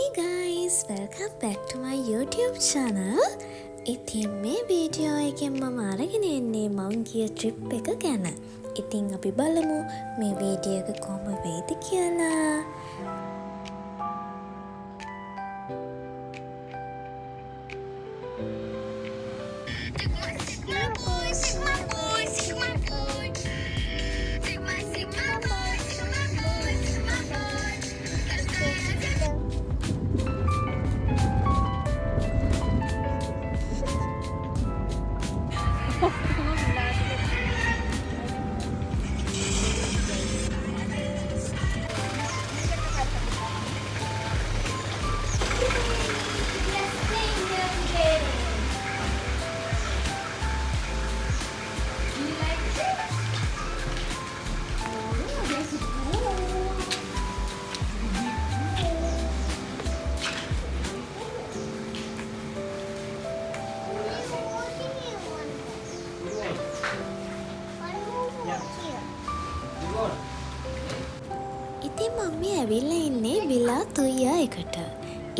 Hey guys, welcome back to my YouTube channel. ඉතින් මේ video එකෙන් මම අරගෙන එන්නේ මං ගිය ට්‍රිප් එක ගැන. ඉතින් අපි බලමු මේ වීඩියෝ එක කොහොම වෙයිද කියලා. ඉතින් මම මේ ඇවිල්ලා ඉන්නේ විලා තුයියා එකට.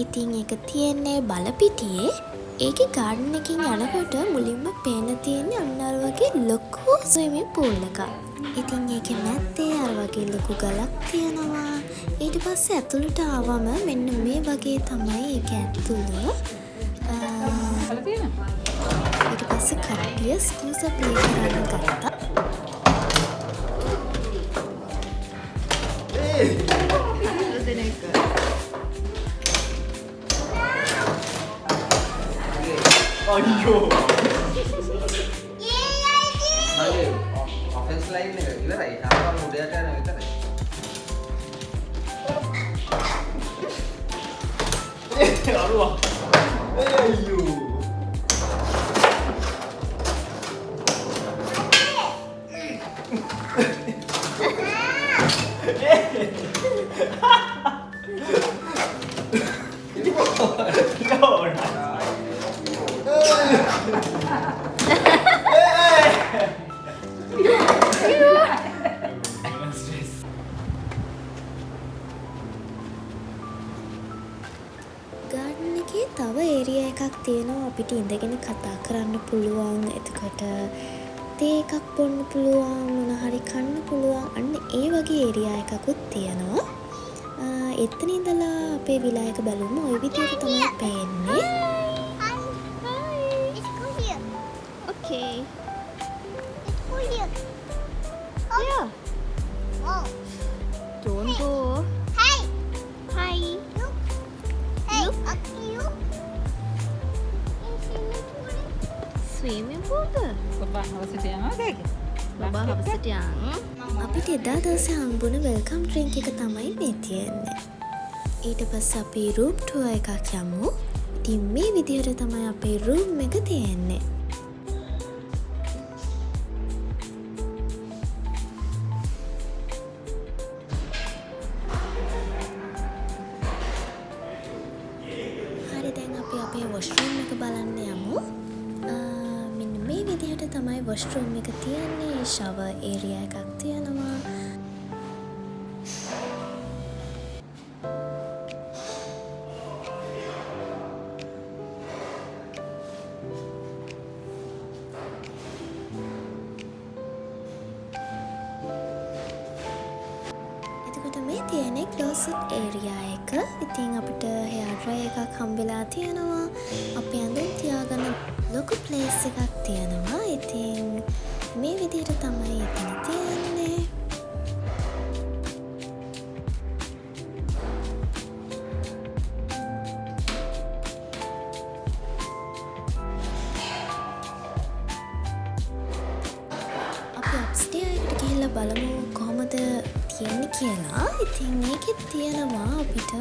ඉතින් ඒක තියෙන්නේ බලපිටියේ. ඒකේ ගාඩන් එකකින් යනකොට මුලින්ම පේන තියෙන්නේ අන්න අර වගේ ලොකු ස්විමින් pool එකක්. ඉතින් ඒකේ මැත්තේ අර වගේ ලොකු ගලක් තියෙනවා. ඊට පස්සේ ඇතුළට ආවම මෙන්න මේ වගේ තමයි ඒක ඇතුළ. ඊට පස්සේ කට්ටිය ස්කූසර් ප්ලේ කරන්න ගත්තා. අයියෝ මගේ ඔෆෙන්ස් ලයින් එක ඉවරයි. තාම උඩයට යන විතරයි. අරුවා අයියෝ ගාඩන් එකේ තව ඒරියා එකක් තියෙනවා අපිට ඉඳගෙන කතා කරන්න පුළුවන්. එතකොට තේ එකක් බොන්න පුළුවන්, මොන හරි කන්න පුළුවන්. අන්න ඒ වගේ ඒරියා එකකුත් තියෙනවා. එතන ඉඳලා අපේ විලා එක බලමු. ওই විදිහට තමයි පේන්නේ. Okay. Oh yeah. Yeah. Oh. Don't go. Hey. Hi. You. Hey. You. Swimming pool. Baba හවසට යනවාද ඒක? බබා හවසට යන්. අපිට එදා දවසේ හම්බුන වෙල්කම් ඩ්‍රින්ක් එක තමයි මේ තියෙන්නේ. ඊට පස්සේ අපි රූම් ටුවර් එකක් යමු. ඉතින් මේ විදිහට තමයි අපේ රූම් එක තියෙන්නේ. හරි, දැන් අපි අපේ වොෂ්රූම් එක බලන්න යමු. මෙන්න මේ විදිහට තමයි වොෂ්රූම් එක තියෙන්නේ. ෂවර් ඒරියා එකක් තියෙනවා. එතකොට මේ තියෙන්නේ ක්ලෝසට් ඒරියා එක. ඉතින් අපිට හෙයාර් ඩ්‍රයර් එකක් හම්බෙලා තියෙනවා. අපේ ඇඳුම් තියාගන්න ලොකු ප්ලේස් එකක් තියෙනවා. ඉතින් මේ විදිහට තමයි එතන තියෙන්නේ. අපි අප්ස්ටෙයාර් එකට ගිහිල්ලා බලමු කොහොමද තියෙන්නේ කියලා. ඉතින් මේකෙත් තියෙනවා අපිට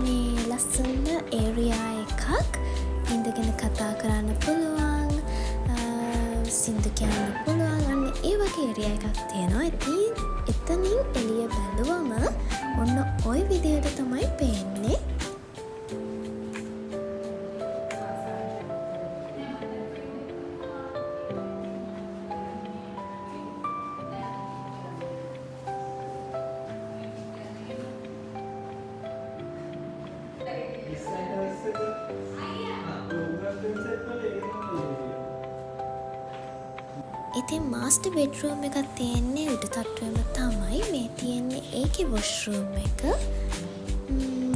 මේ ලස්සන ඒරියා එකක්. ඉඳගෙන කතා කරන්න පුළුවන්, සින්දු කියන්න පුළුවන්. අන්න ඒ වගේ ඒරියා එකක් තියෙනවා. ඉතින් එතනින් එළිය බැලුවම ඔන්න ওই විදිහට තමයි පේන්නේ. ඉතින් මාස්ටර් බෙඩ්රූම් එකක් තියෙන්නේ උඩ තට්ටුවෙම තමයි. මේ තියෙන්නේ ඒකේ වොෂ්රූම් එක.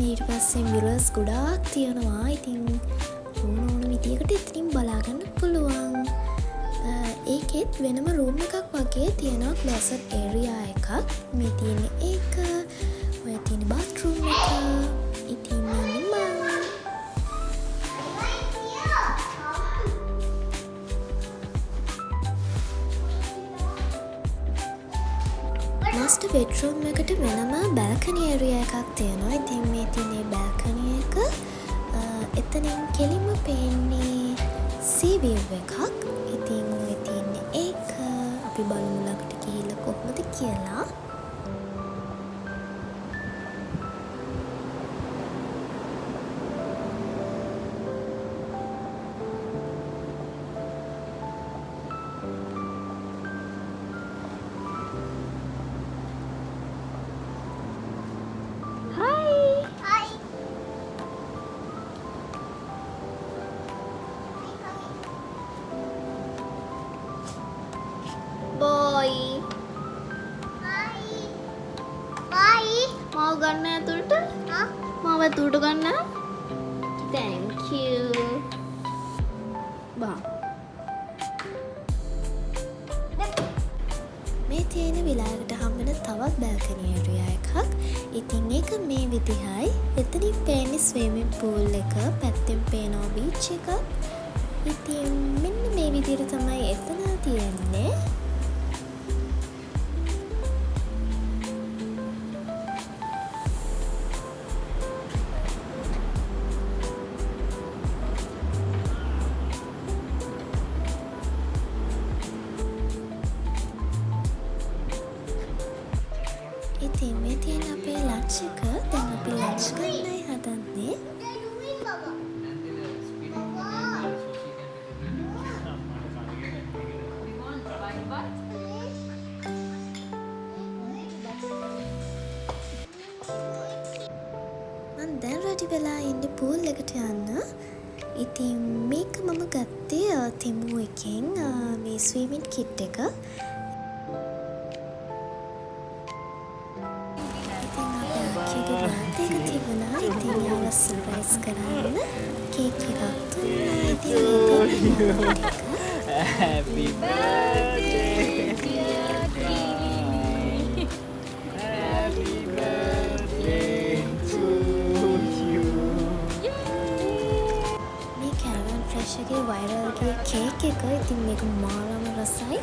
ඊට පස්සේ මිරර්ස් ගොඩාක් තියෙනවා. ඉතින් ඕන විදියකට එතනින් බලාගන්න පුළුවන්. ඒකෙත් වෙනම රූම් එකක් වගේ තියෙනවා. ක්ලෝසට් ඒරියා එකක්. මේ තියෙන්නේ ඒක. ඔය තියෙන බාත්රූම් එක. ඉතින් මාස්ටර් බෙඩ්රූම් එකට වෙනම බැල්කනි ඒරියා එකක් තියෙනවා. ඉතින් මේ තියෙන බැල්කනි එක එතනින් කෙලින්ම පේන්නේ සී විව් එකක්. ඉතින් ඔය තියෙන්නේ ඒක. අපි බලමු ළඟට ගිහිල්ලා කොහොමද කියලා. බෝයි මාව ගන්න ඇතුළට මාව ඇතුළට ගන්න thank you බා මේ තියෙන විලායකට හම්බෙන තවත් බැල්කනි ඒරියා එකක්. ඉතින් ඒක මේ විදිහයි. එතනින් පේන්නේ ස්විමින් පූල් එක. පැත්තෙන් පේනවා බීච් එක. ඉතින් මෙන්න මේ විදිහට තමයි එතන තියෙන්නේ. ඉතින් මේ තියෙන අපේ ලන්ච් එක. දැන් අපි ලන්ච් ගන්නයි හදන්නේ. මම දැන් රෙඩි වෙලා ඉන්නේ පූල් එකට යන්න. ඉතින් මේක මම ගත්තේ තිමු එකෙන් මේ ස්විමින් කිට් එක. ඉතින් යාව සර්ප්‍රයිස් කරන්න කේක් එකක් දුන්නා. ඉතින් Happy birthday dear Kimi. Happy birthday to you. මේ කැරමල් ෆ්‍රෙෂ් එකේ වයිරල් ගේ කේක් එක. ඉතින් මේක මාරම රසයි.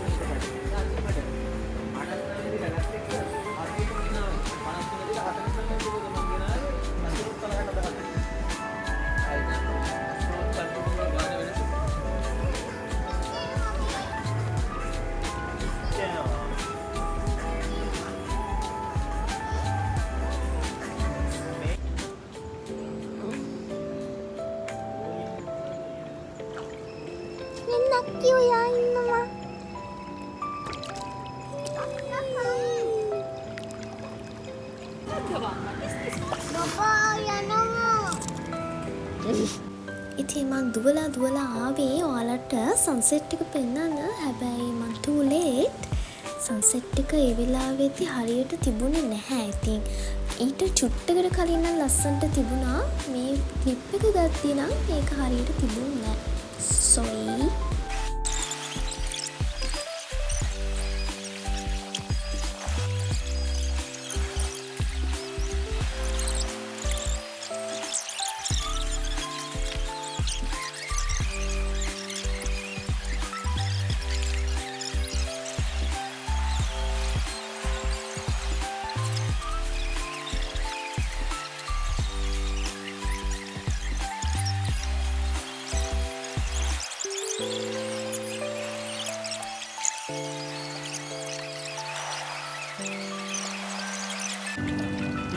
නක්කි ඔයා ඉන්නවා. බබා යනවා. ඉතින් මං දුවලා ආවේ ඔයාලට සන්සෙට් එක පෙන්වන්න. හැබැයි මං too late. සන්සෙට් එක ඒ වෙලාවේදී හරියට තිබුණේ නැහැ. ඉතින් ඊට චුට්ටකට කලින් නම් ලස්සනට තිබුණා. මේ ක්ලිප් එක ගත්තී නම් ඒක හරියට තිබුණේ නැහැ. sorry.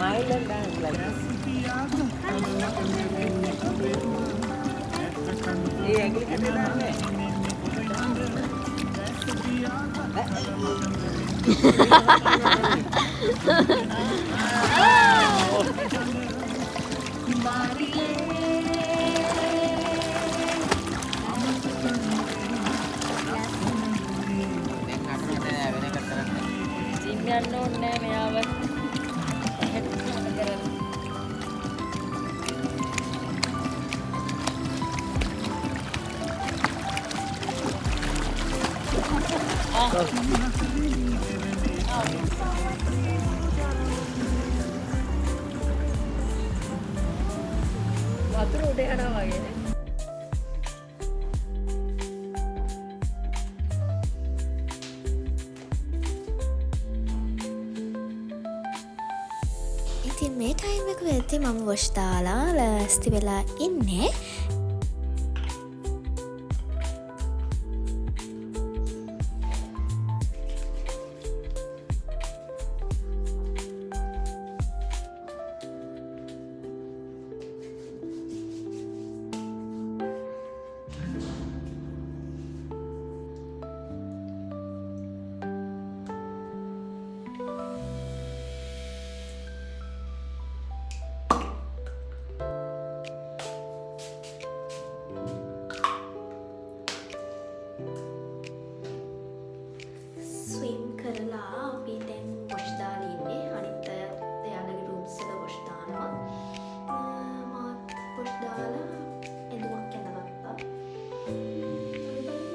Smile and dance like this. Hey, agli ke naam hai? ගන්න ඕනේ මෙයාව. වතුර උඩ යනවා වගේ නේ. ඉතින් මේ ටයිම් එක වෙද්දි මම වොෂ් දාලා ලෑස්ති වෙලා ඉන්නේ. ස්විම් කරලා අපි දැන් වොෂ් දාලා ඉන්නේ. අනිත් එයාලගේ රූම්ස් වල වොෂ් දානවා. මාත් වොෂ් දාලා එඳුමක් ඇඳගත්තා.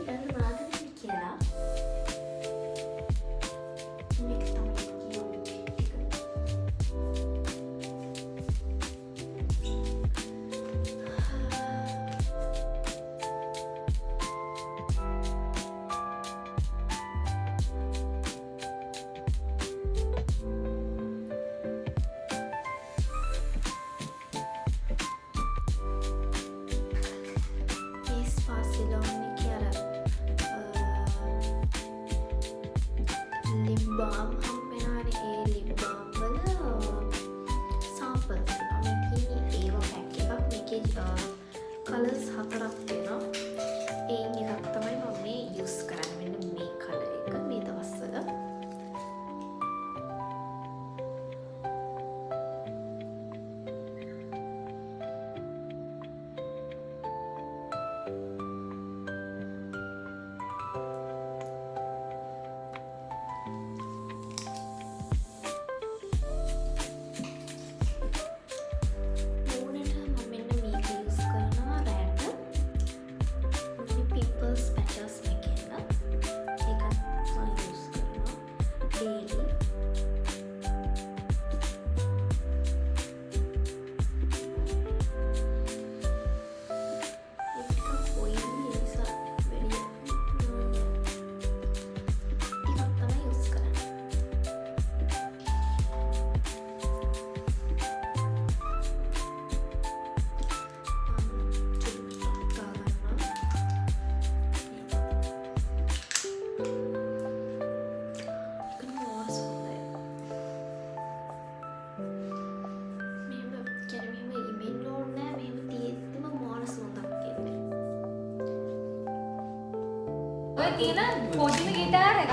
දැන් මොනවද කියලා මේක තමයි lip balm හම්බෙනවානේ. ඒ lip balm වල samples තියෙනවා. මේකේ ඒව පැක් එකක්. මේකේ colours 4ක් තියෙනවා. ඒන් එකක් තමයි මම මේ use කරන්නේ. මෙන්න මේ colour එක මේ දවස්වල. ඔය තියෙන පොඩිම ගිටාර් එක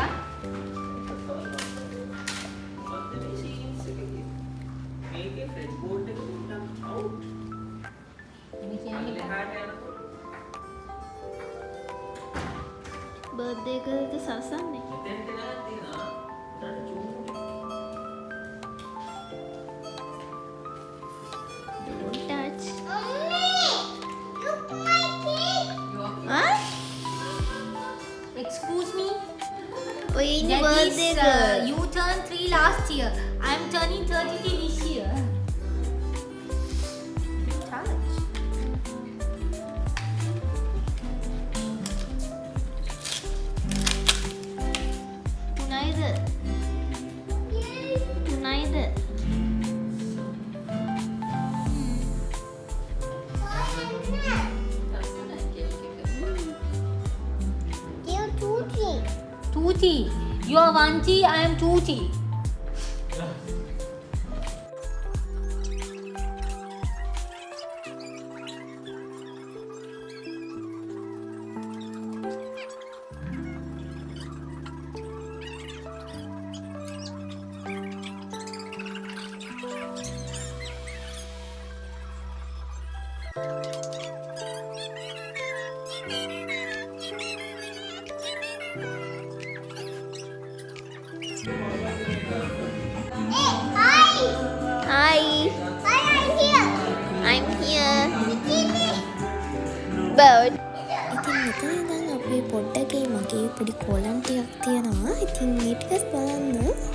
මේකේ ෆ්‍රෙට් බෝඩ් එක පොඩ්ඩක් අවුට්. මේ කියන්නේ එහාට යනකොට බර්ත්ඩේ එකද සසන්නේ. මෙතෙන්ට ගලක් තියෙනවා. උඩට zoom Don't touch. Excuse me. ඔය ඉන්නේ That is, birthday girl. you turned 3 last year. I'm turning 33 this year. Touch. උනායිද? උනායිද? Tuti. You are 1T, I am 2T. Hi. Why are you here? I'm here. Bird. ඉතින් මෙතන ඉඳන් අපේ පොඩ්ඩගේ මගේ පොඩි කොලන් ටිකක් තියෙනවා. ඉතින් මේ ටිකත් බලන්න.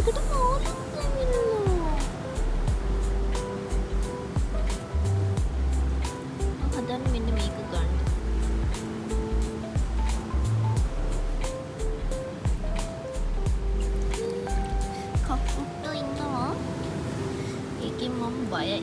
ඒකට මාළුත් ඉන්නවා. හදන්න මෙන්න මේක ගන්න. කපුට්ටෝ ඉන්නවා. ඒකෙන් මම බයයි.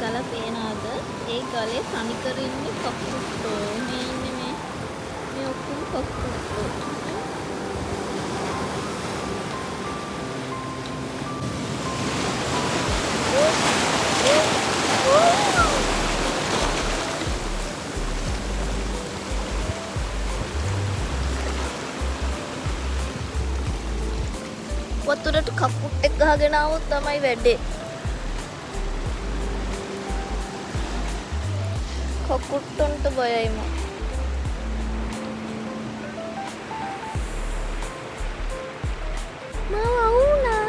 ගල පේනවද? ඒ ගලේ තනිකර ඉන්නේ කපුට්ටෝ. මේ ඉන්නේ මේ ඔක්කොම කපුට්ටෝ. වතුරට කපුට්ටෙක් ගහගෙන આવොත් තමයි වැඩේ. කකුට්ටොන්ට බයයි මම. වුණා.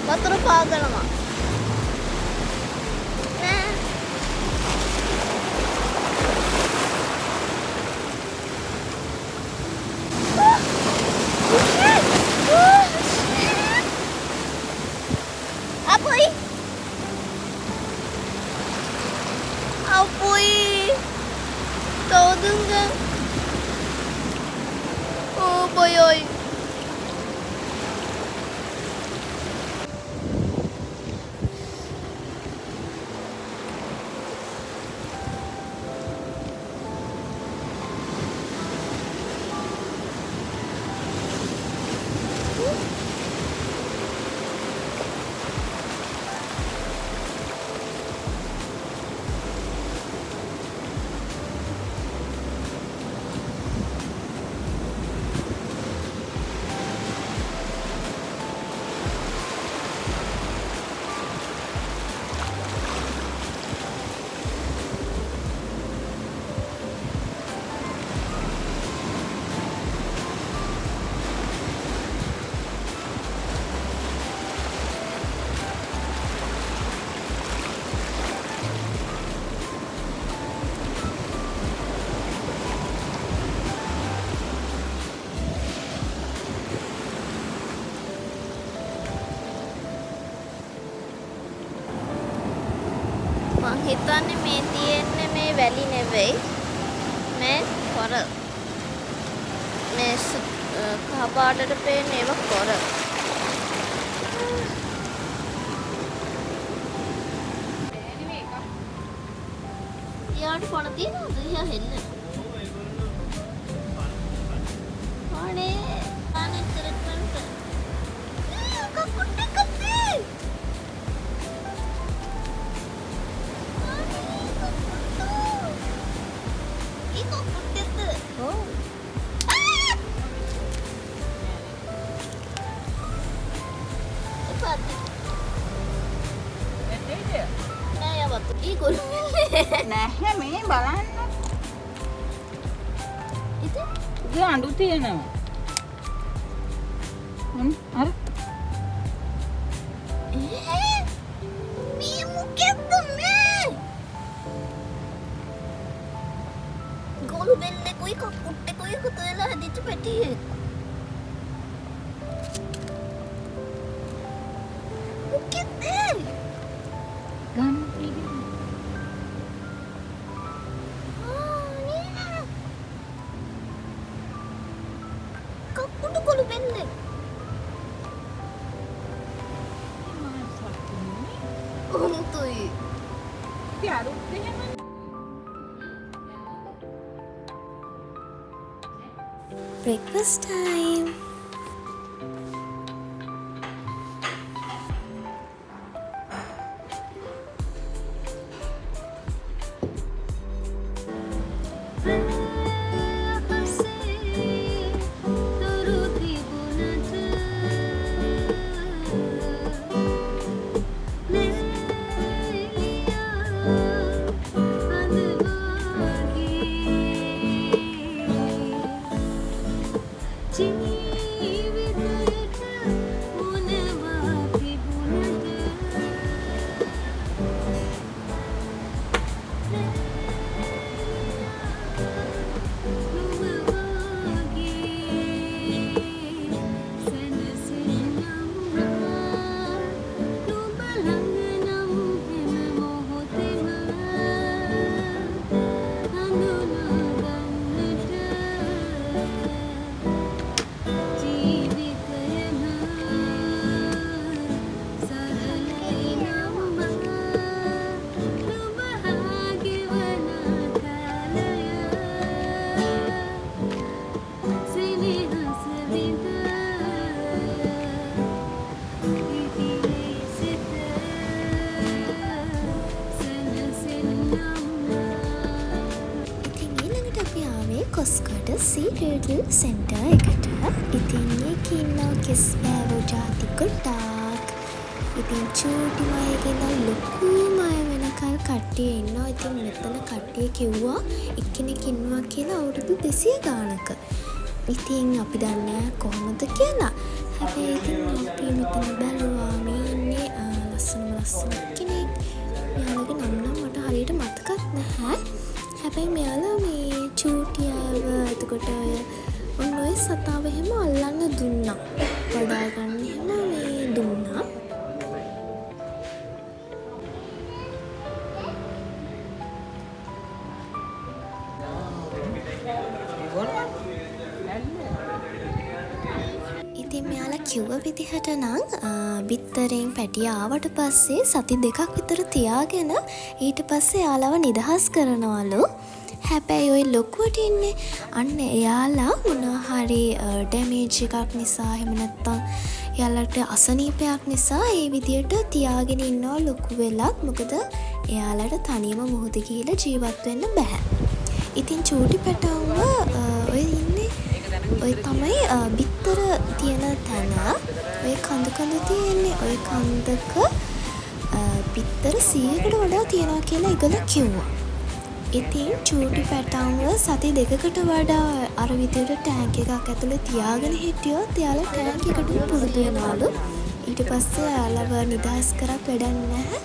වතුර පාගනවා. Apoy! Tao dun ka. Oh, boy. හිතන්නේ මේ තියෙන්නේ මේ වැලි නෙවෙයි. මේ කොරල්. මේ කහ පාටට පේන ඒවා කොරල්. යාට ෆෝන තියනවද? යා හෙල්ල. අනේ අනේ තරට්ටන්ට. කකුට්ටි කට්ටි. ඒක කකුට්ටිද? ඔව්. නෑ යවත්. ඊ ගොල්ලෝ නැහැ මේ බලන්න. ඉතින් ඒ අඬු තියෙනවා. අර මේ මොකෙද්ද මේ? ගොළු බෙල්ලෙකුයි කකුට්ටෙකුයි එකතු වෙලා හැදිච්ච පැටියෙක්. මොකෙද්ද? ගන්න කකුටු ගොළු බෙල්ලෙක්. උන්තුයි. තියාරුත් එහෙම. breakfast time. කොස්කොට සීරඩල් සෙන්ටර් එකට. ඉතින් ඒක ඉන්නවා කෙස්බෑවෝ ජාති ගොඩාක්. ඉතින් චූටිමයගෙන ලොකුමය වෙනකල් කට්ටිය ඉන්නවා. ඉතින් මෙතන කට්ටිය කිව්වා එක්කෙනෙක් ඉන්නවා කියලා අවුරුදු 200 ගානක. ඉතින් අපි දන්නේ කොහොමද කියලා. හැබැයි ඉතින් අපි මෙතන බැලුවා මේ ඉන්නේ ලස්සන කෙනෙක්. මෙයාලගේ නම් මට හරියට මතකත් නැහැ. හැබැයි මෙයාලා මේ චූටියව එතකොට ඔන්න ඔය සතාව එහෙම අල්ලන්න දුන්නා. වඩා ගන්න එහෙම මේ දුන්නා. ඉතින් මෙයාලා කිව්ව විදිහට නම් බිත්තරෙන් පැටිය ආවට පස්සේ සති 2ක් විතර තියාගෙන ඊට පස්සේ යාලව නිදහස් කරනවලු. හැබැයි ওই ලොකුවට ඉන්නේ අන්න එයාලා මොනවා හරි ඩැමේජ් එකක් නිසා එහෙම නැත්නම් එයාලට අසනීපයක් නිසා ඒ විදියට තියාගෙන ඉන්නවා ලොකු වෙලක්. මොකද එයාලට තනියම මුහුද ගිහලා ජීවත් වෙන්න බෑ. ඉතින් චූටි පැටවුව ඔය ඉන්නේ ඔය තමයි බිත්තර තියෙන තැන. ඔය කඳ තියෙන්නේ. ඔය කන්දක බිත්තර 100කට වඩා තියනවා කියලා ඉගල කිව්වා. ඉතින් චූටි පැටවුව සති 2කට වඩා අර විදියට ටැංක් එකක් ඇතුලේ තියාගෙන හිටියොත් එයාලා ටැංක් එකට පුරුදු වෙනවලු. ඊට පස්සේ එයාලව නිදහස් කරත් වැඩක් නැහැ.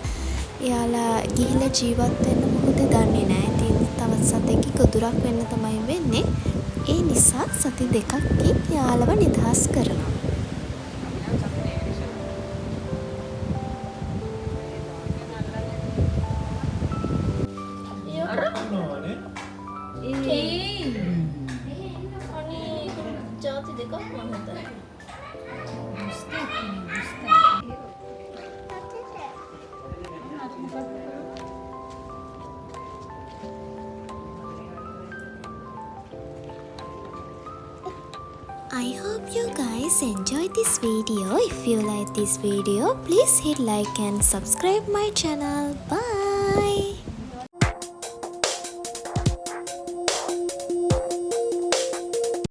එයාලා ගිහිල්ලා ජීවත් වෙන්න මොකද දන්නේ නැහැ. ඉතින් තවත් සතෙක්ගේ ගොදුරක් වෙන්න තමයි වෙන්නේ. ඒ නිසා සති 2කින් යාලව නිදහස් කරනවා. I hope you guys enjoyed this video. If you like this video, please hit like and subscribe my channel. Bye.